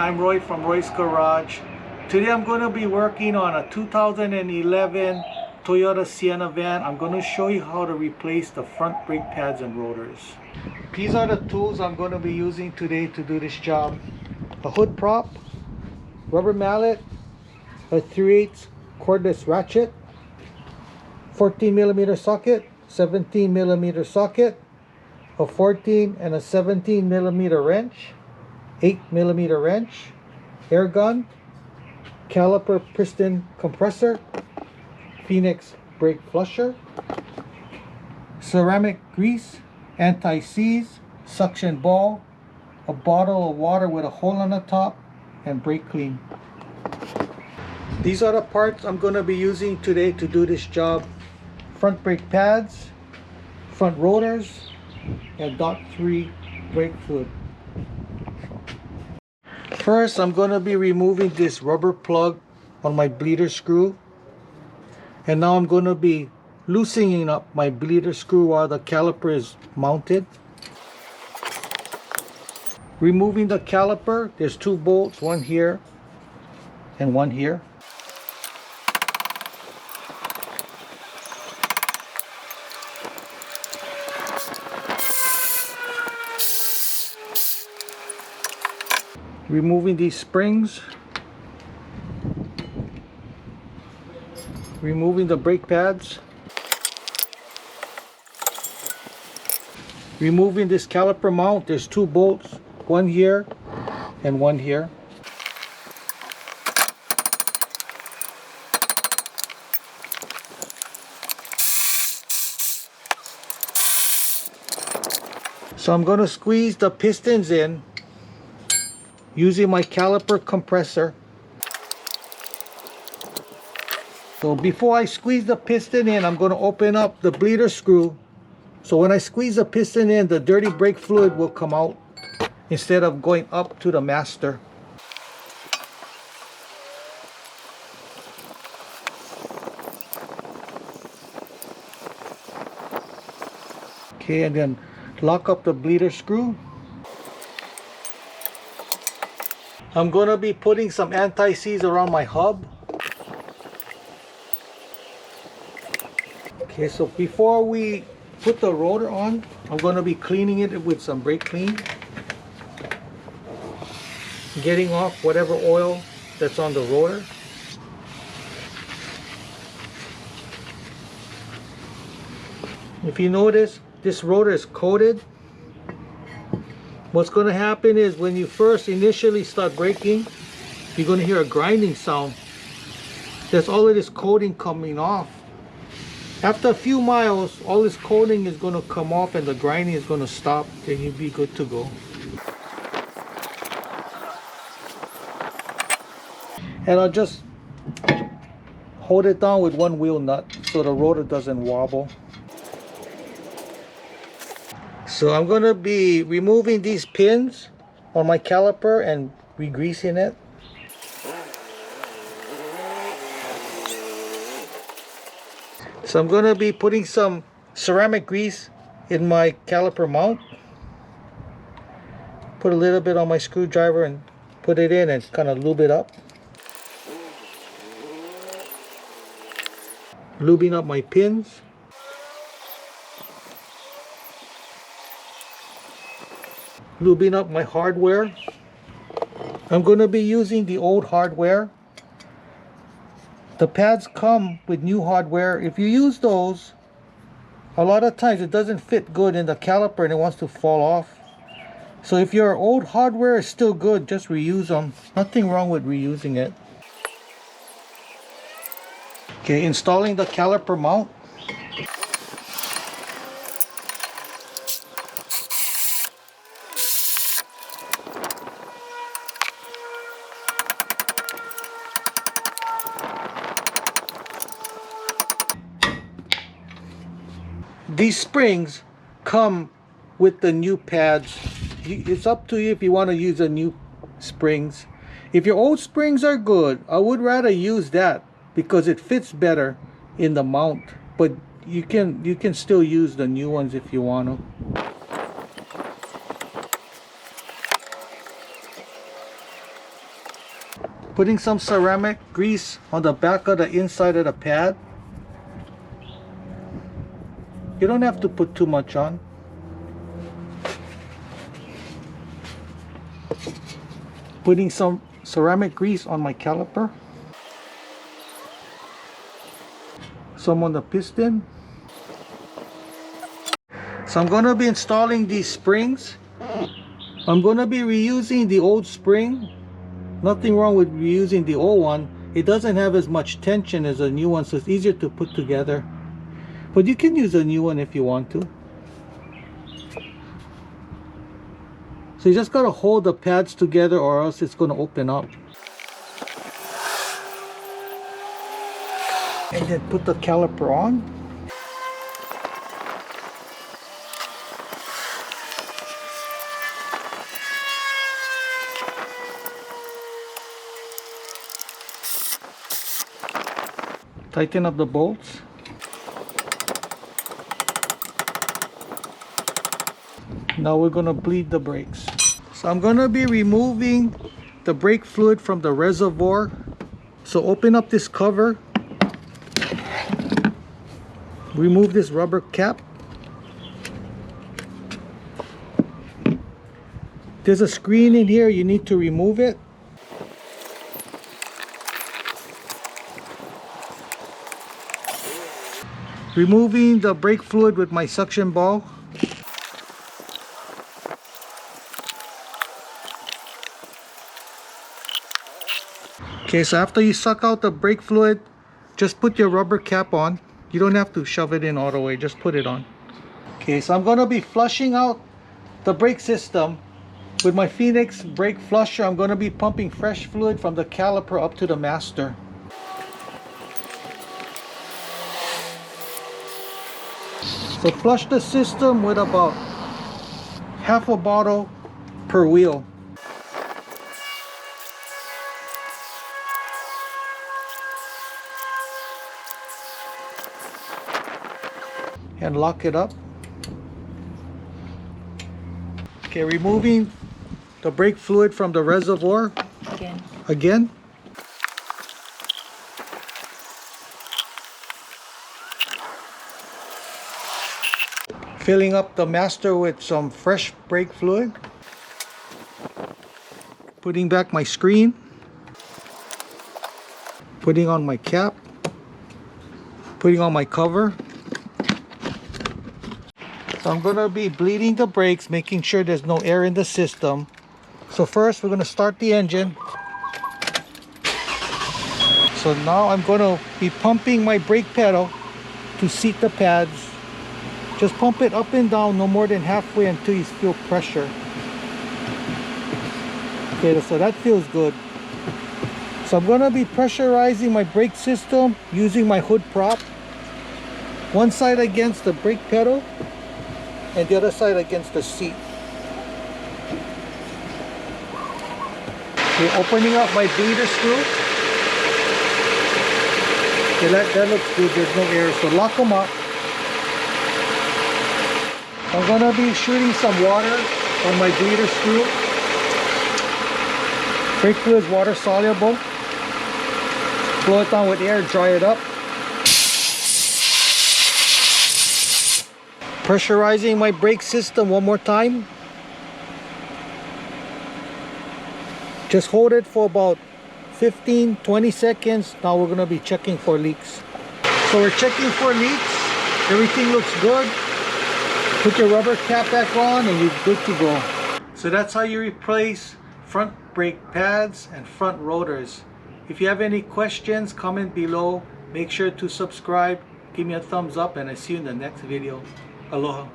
I'm Roy from Roy's Garage. Today I'm going to be working on a 2011 Toyota Sienna van. I'm going to show you how to replace the front brake pads and rotors. These are the tools I'm going to be using today to do this job. A hood prop, rubber mallet, a 3/8 cordless ratchet, 14mm socket, 17mm socket, a 14 and a 17mm wrench, 8mm wrench, air gun, caliper piston compressor, Phoenix brake flusher, ceramic grease, anti-seize, suction ball, a bottle of water with a hole on the top, and brake clean. These are the parts I'm going to be using today to do this job. Front brake pads, front rotors, and .3 brake fluid. First, I'm going to be removing this rubber plug on my bleeder screw. And now I'm going to be loosening up my bleeder screw while the caliper is mounted. Removing the caliper, there's two bolts, one here and one here. Removing these springs, removing the brake pads, removing this caliper mount. There's two bolts, one here and one here. So I'm going to squeeze the pistons in using my caliper compressor. So before I squeeze the piston in, I'm going to open up the bleeder screw. So when I squeeze the piston in, the dirty brake fluid will come out instead of going up to the master. Okay, and then lock up the bleeder screw. I'm going to be putting some anti-seize around my hub. Okay, so before we put the rotor on, I'm going to be cleaning it with some brake clean. Getting off whatever oil that's on the rotor. If you notice, this rotor is coated. What's going to happen is when you first initially start braking, you're going to hear a grinding sound. There's all of this coating coming off. After a few miles, all this coating is going to come off and the grinding is going to stop, and you'll be good to go. And I'll just hold it down with one wheel nut so the rotor doesn't wobble. So I'm going to be removing these pins on my caliper and re-greasing it. So I'm going to be putting some ceramic grease in my caliper mount. Put a little bit on my screwdriver and put it in and kind of lube it up. Lubing up my pins. Lubing up my hardware. I'm going to be using the old hardware. The pads come with new hardware. If you use those, a lot of times it doesn't fit good in the caliper and it wants to fall off. So if your old hardware is still good, just reuse them. Nothing wrong with reusing it. Okay, installing the caliper mount. These springs come with the new pads. It's up to you if you want to use the new springs. If your old springs are good, I would rather use that because it fits better in the mount. But you can still use the new ones if you want to. Putting some ceramic grease on the back of the inside of the pad. You don't have to put too much on. Putting some ceramic grease on my caliper. Some on the piston. So I'm going to be installing these springs. I'm going to be reusing the old spring. Nothing wrong with reusing the old one. It doesn't have as much tension as a new one, so it's easier to put together. But you can use a new one if you want to. So you just got to hold the pads together or else it's going to open up. And then put the caliper on. Tighten up the bolts. Now we're going to bleed the brakes. So I'm going to be removing the brake fluid from the reservoir. So open up this cover. Remove this rubber cap. There's a screen in here, you need to remove it. Removing the brake fluid with my suction ball. Okay, so after you suck out the brake fluid, just put your rubber cap on. You don't have to shove it in all the way, just put it on. Okay, so I'm going to be flushing out the brake system. With my Phoenix brake flusher, I'm going to be pumping fresh fluid from the caliper up to the master. So flush the system with about half a bottle per wheel. And lock it up. Okay, removing the brake fluid from the reservoir. Again. Filling up the master with some fresh brake fluid. Putting back my screen. Putting on my cap. Putting on my cover. So I'm going to be bleeding the brakes, making sure there's no air in the system. So first we're going to start the engine. So now I'm going to be pumping my brake pedal to seat the pads. Just pump it up and down, no more than halfway until you feel pressure. Okay, so that feels good. So I'm going to be pressurizing my brake system using my hood prop. One side against the brake pedal and the other side against the seat. Okay, opening up my bleeder screw. Okay, that looks good, there's no air, so lock them up. I'm going to be shooting some water on my bleeder screw. Brake fluid is water soluble. Blow it down with air, dry it up. Pressurizing my brake system one more time. Just hold it for about 15-20 seconds. Now we're going to be checking for leaks. So we're checking for leaks. Everything looks good. Put your rubber cap back on and you're good to go. So that's how you replace front brake pads and front rotors. If you have any questions, comment below. Make sure to subscribe, give me a thumbs up, and I see you in the next video. Aloha.